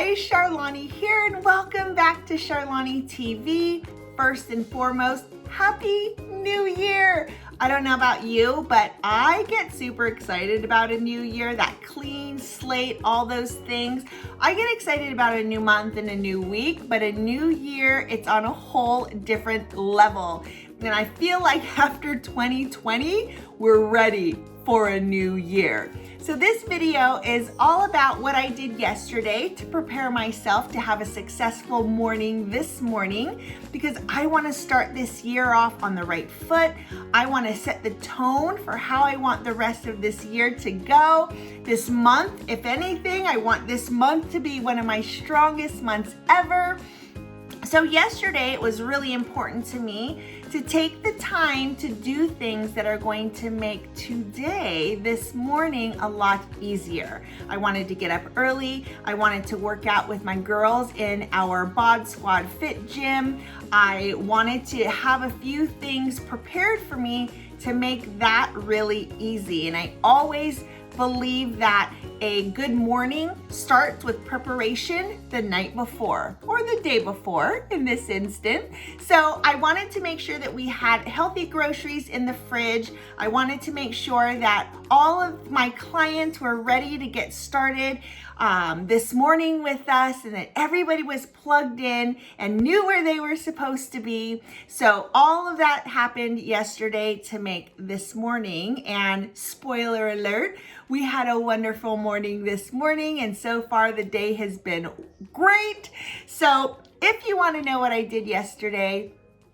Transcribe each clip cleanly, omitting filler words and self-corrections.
guys, Charlani here, and welcome back to Charlani TV. First and foremost, Happy New Year! I don't know about you, but I get super excited about a new year, that clean slate, all those things. I get excited about a new month and a new week, but a new year, it's on a whole different level. And I feel like after 2020, we're ready for a new year. So this video is all about what I did yesterday to prepare myself to have a successful morning this morning, because I want to start this year off on the right foot. I want to set the tone for how I want the rest of this year to go. This month, if anything, I want this month to be one of my strongest months ever. So yesterday, it was really important to me to take the time to do things that are going to make today, this morning, a lot easier. I wanted to get up early. I wanted to work out with my girls in our Bod Squad Fit gym. I wanted to have a few things prepared for me to make that really easy. And I always believe that a good morning starts with preparation the night before, or the day before in this instant. So I wanted to make sure that we had healthy groceries in the fridge. I wanted to make sure that all of my clients were ready to get started this morning with us, and that everybody was plugged in and knew where they were supposed to be. So all of that happened yesterday to make this morning, and spoiler alert, we had a wonderful morning this morning, and so far the day has been great. So if you want to know what I did yesterday,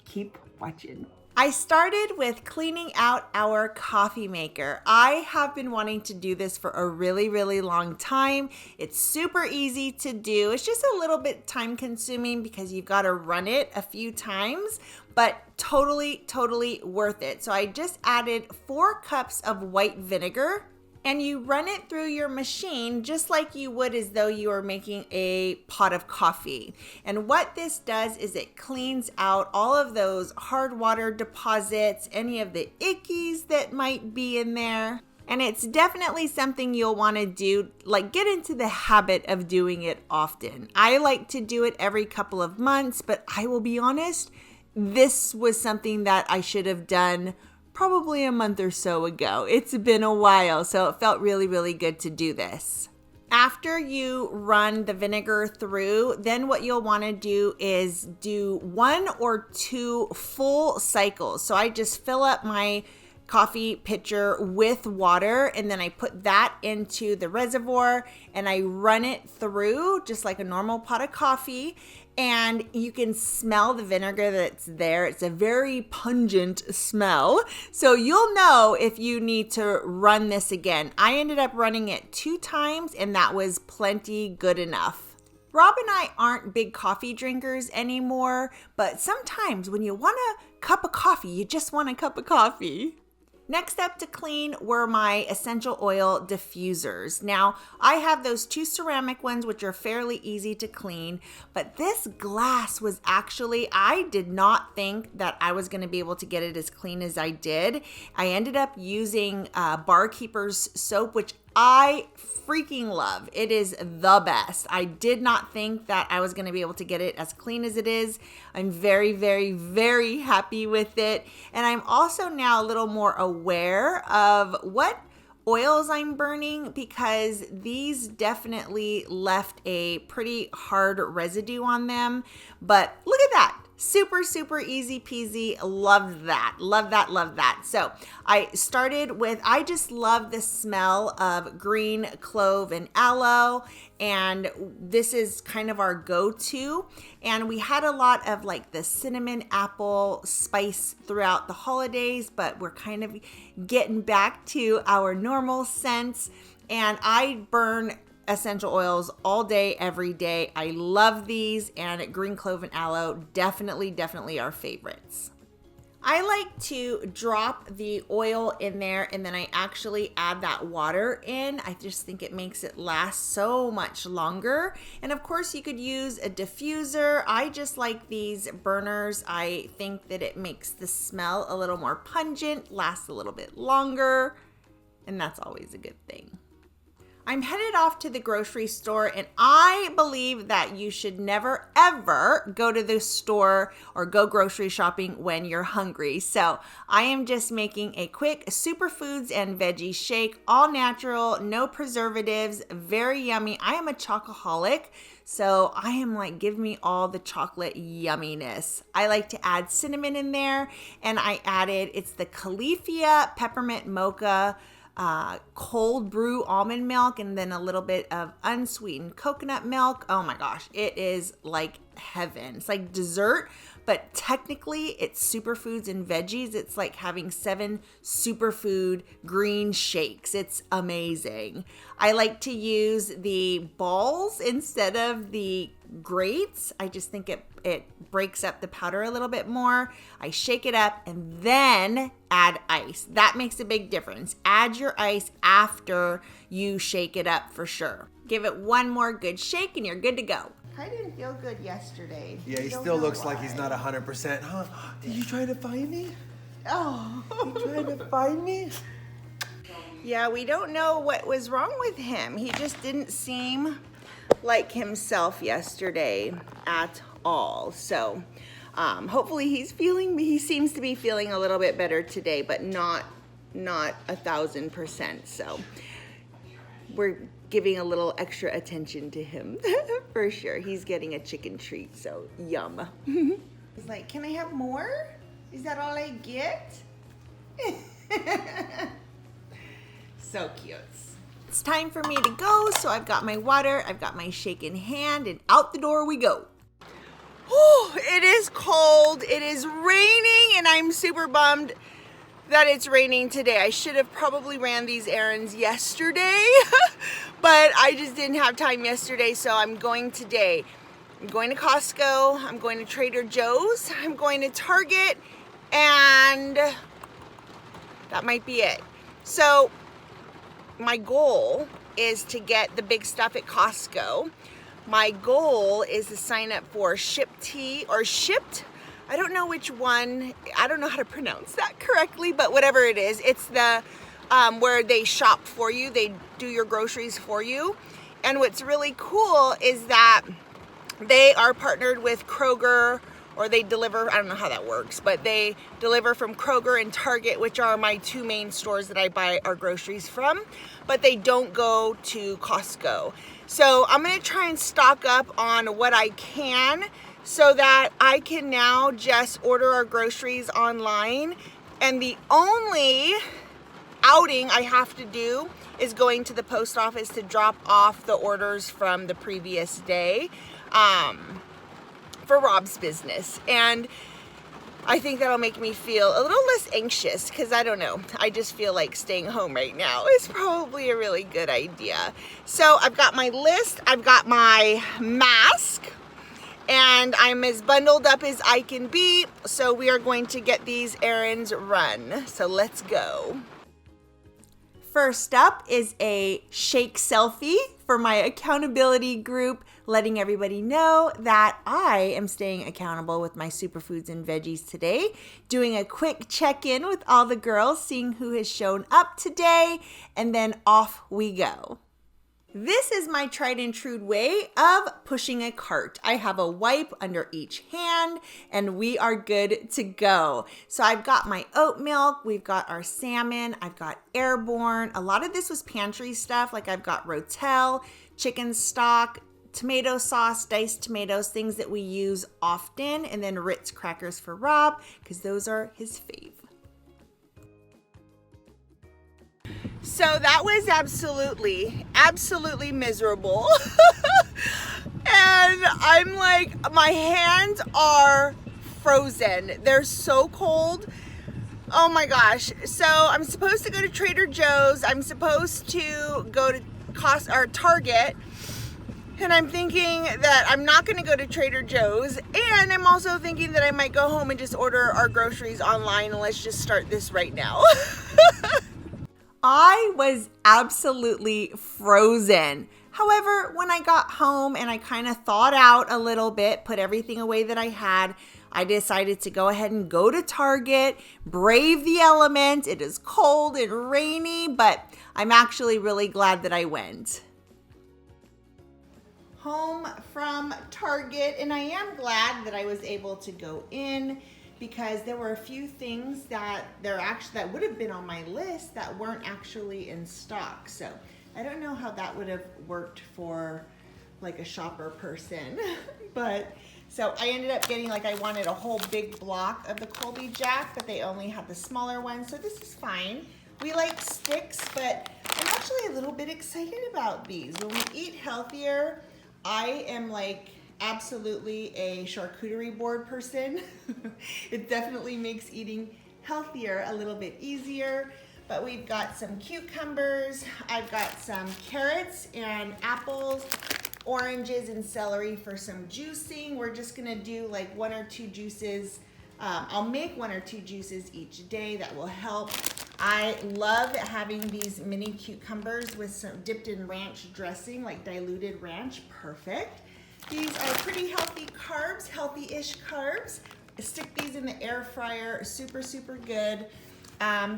keep watching. I started with cleaning out our coffee maker. I have been wanting to do this for a really, really long time. It's super easy to do. It's just a little bit time consuming because you've got to run it a few times, but totally worth it. So I just added 4 cups of white vinegar, and you run it through your machine just like you would as though you were making a pot of coffee. And what this does is it cleans out all of those hard water deposits, any of the ickies that might be in there. And it's definitely something you'll want to do, like get into the habit of doing it often. I like to do it every couple of months, but I will be honest, this was something that I should have done probably a month or so ago. It's been a while, so it felt really good to do this. After you run the vinegar through, then what you'll want to do is do 1 or 2 full cycles. So I just fill up my coffee pitcher with water, and then I put that into the reservoir and I run it through just like a normal pot of coffee. And you can smell the vinegar that's there. It's a very pungent smell. So you'll know if you need to run this again. I ended up running it 2 times, and that was plenty good enough. Rob and I aren't big coffee drinkers anymore, but sometimes when you want a cup of coffee, you just want a cup of coffee. Next up to clean were my essential oil diffusers. Now, I have those 2 ceramic ones, which are fairly easy to clean, but this glass was actually, I did not think that I was going to be able to get it as clean as I did. I ended up using Barkeeper's soap, which I freaking love. It is the best. I did not think that I was going to be able to get it as clean as it is. I'm very happy with it. And I'm also now a little more aware of what oils I'm burning, because these definitely left a pretty hard residue on them. But look at that. Super easy peasy. Love that. So I started with, I just love the smell of green clove and aloe. And this is kind of our go-to. And we had a lot of like the cinnamon apple spice throughout the holidays, but we're kind of getting back to our normal scents. And I burn essential oils all day, every day. I love these, and green clove and aloe definitely are favorites. I like to drop the oil in there, and then I actually add that water in. I just think it makes it last so much longer. And of course you could use a diffuser. I just like these burners. I think that it makes the smell a little more pungent, lasts a little bit longer, and that's always a good thing. I'm headed off to the grocery store, and I believe that you should never, ever go to the store or go grocery shopping when you're hungry. So I am just making a quick superfoods and veggie shake, all natural, no preservatives, very yummy. I am a chocoholic, so I am like, give me all the chocolate yumminess. I like to add cinnamon in there, and I added, it's the Califia peppermint mocha cold brew almond milk, and then a little bit of unsweetened coconut milk. Oh my gosh, it is like heaven. It's like dessert, but technically it's superfoods and veggies. It's like having 7 superfood green shakes. It's amazing. I like to use the balls instead of the grates. I just think it breaks up the powder a little bit more. I shake it up and then add ice. That makes a big difference. Add your ice after you shake it up for sure. Give it one more good shake and you're good to go. I didn't feel good yesterday. Yeah, he still looks like he's not 100%. Huh? Did you try to find me? Oh. You trying to find me? Yeah, we don't know what was wrong with him. He just didn't seem like himself yesterday at all. So hopefully he seems to be feeling a little bit better today, but not 1,000%. So we're giving a little extra attention to him for sure. He's getting a chicken treat, so yum. He's like, can I have more? Is that all I get? So cute. It's time for me to go, so I've got my water, I've got my shake in hand, and out the door we go. Oh, it is cold, it is raining, and I'm super bummed that it's raining today. I should have probably ran these errands yesterday, but I just didn't have time yesterday, so I'm going today. I'm going to Costco, I'm going to Trader Joe's, I'm going to Target, and that might be it. So my goal is to get the big stuff at Costco. My goal is to sign up for Shipped. I don't know which one. I don't know how to pronounce that correctly, but whatever it is, it's the where they shop for you. They do your groceries for you. And what's really cool is that they are partnered with Kroger, or they deliver, I don't know how that works, but they deliver from Kroger and Target, which are my 2 main stores that I buy our groceries from, but they don't go to Costco. So I'm gonna try and stock up on what I can so that I can now just order our groceries online. And the only outing I have to do is going to the post office to drop off the orders from the previous day. For Rob's business, and I think that'll make me feel a little less anxious, because I don't know, I just feel like staying home right now is probably a really good idea. So I've got my list, I've got my mask, and I'm as bundled up as I can be, so we are going to get these errands run. So let's go. First up is a shake selfie for my accountability group, letting everybody know that I am staying accountable with my superfoods and veggies today, doing a quick check-in with all the girls, seeing who has shown up today, and then off we go. This is my tried and true way of pushing a cart. I have a wipe under each hand and we are good to go. So I've got my oat milk, we've got our salmon, I've got Airborne. A lot of this was pantry stuff, like I've got Rotel, chicken stock, tomato sauce, diced tomatoes, things that we use often, and then Ritz crackers for Rob, because those are his fave. So that was absolutely miserable. And I'm like, my hands are frozen. They're so cold. Oh my gosh. So I'm supposed to go to Trader Joe's. I'm supposed to go to Target. And I'm thinking that I'm not going to go to Trader Joe's. And I'm also thinking that I might go home and just order our groceries online. And let's just start this right now. I was absolutely frozen. However, when I got home and I kind of thawed out a little bit, put everything away that I had, I decided to go ahead and go to Target, brave the elements. It is cold and rainy, but I'm actually really glad that I went. Home from Target, and I am glad that I was able to go in because there were a few things that would have been on my list that weren't actually in stock. So I don't know how that would have worked for like a shopper person, but so I ended up getting, like, I wanted a whole big block of the Colby Jack, but they only had the smaller one, so this is fine. We like sticks, but I'm actually a little bit excited about these. When we eat healthier, I am like absolutely a charcuterie board person. It definitely makes eating healthier a little bit easier. But we've got some cucumbers, I've got some carrots and apples, oranges and celery for some juicing. We're just gonna do like 1 or 2 juices. I'll make 1 or 2 juices each day that will help. I love having these mini cucumbers with some dipped in ranch dressing, like diluted ranch, perfect. These are pretty healthy carbs, healthy-ish carbs. Stick these in the air fryer, super, super good.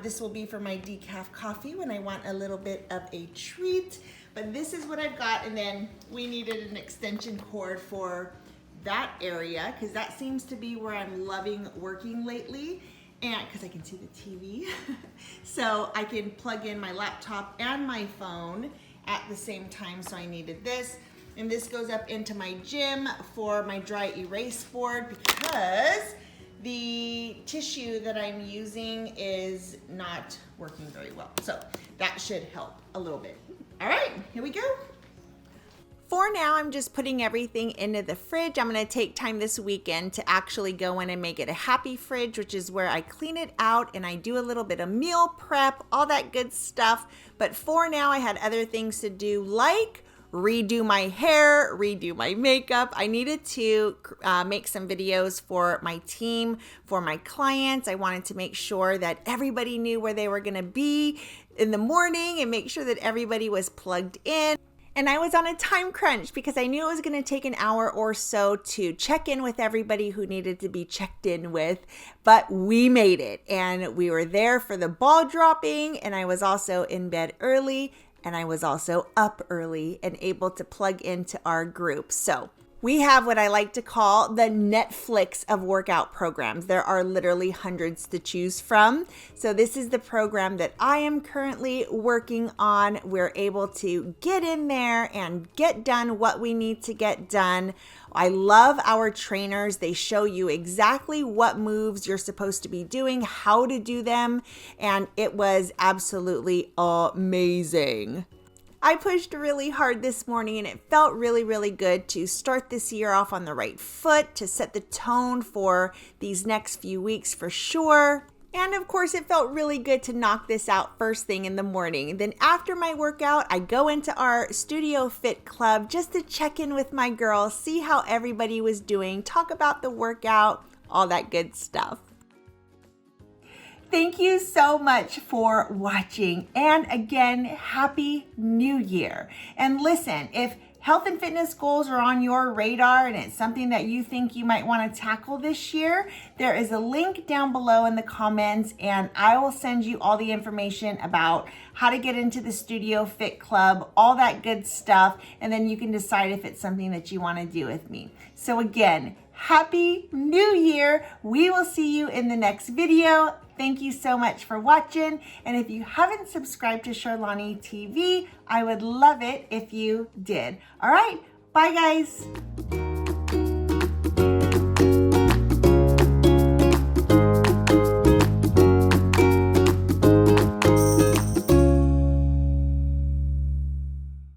This will be for my decaf coffee when I want a little bit of a treat. But this is what I've got, and then we needed an extension cord for that area because that seems to be where I'm loving working lately, and because I can see the TV. So I can plug in my laptop and my phone at the same time, so I needed this. And this goes up into my gym for my dry erase board because the tissue that I'm using is not working very well. So that should help a little bit. All right, here we go. For now, I'm just putting everything into the fridge. I'm gonna take time this weekend to actually go in and make it a happy fridge, which is where I clean it out and I do a little bit of meal prep, all that good stuff. But for now, I had other things to do, like redo my hair, redo my makeup. I needed to make some videos for my team, for my clients. I wanted to make sure that everybody knew where they were gonna be in the morning and make sure that everybody was plugged in. And I was on a time crunch because I knew it was going to take an hour or so to check in with everybody who needed to be checked in with, but we made it. And we were there for the ball dropping, and I was also in bed early, and I was also up early and able to plug into our group. So we have what I like to call the Netflix of workout programs. There are literally hundreds to choose from. So this is the program that I am currently working on. We're able to get in there and get done what we need to get done. I love our trainers. They show you exactly what moves you're supposed to be doing, how to do them, and it was absolutely amazing. I pushed really hard this morning and it felt really, really good to start this year off on the right foot, to set the tone for these next few weeks for sure. And of course, it felt really good to knock this out first thing in the morning. Then after my workout, I go into our Studio Fit Club just to check in with my girls, see how everybody was doing, talk about the workout, all that good stuff. Thank you so much for watching. And again, Happy New Year. And listen, if health and fitness goals are on your radar and it's something that you think you might want to tackle this year, there is a link down below in the comments and I will send you all the information about how to get into the Studio Fit Club, all that good stuff, and then you can decide if it's something that you want to do with me. So again, Happy New Year. We will see you in the next video. Thank you so much for watching. And if you haven't subscribed to Charlani TV, I would love it if you did. All right, bye guys.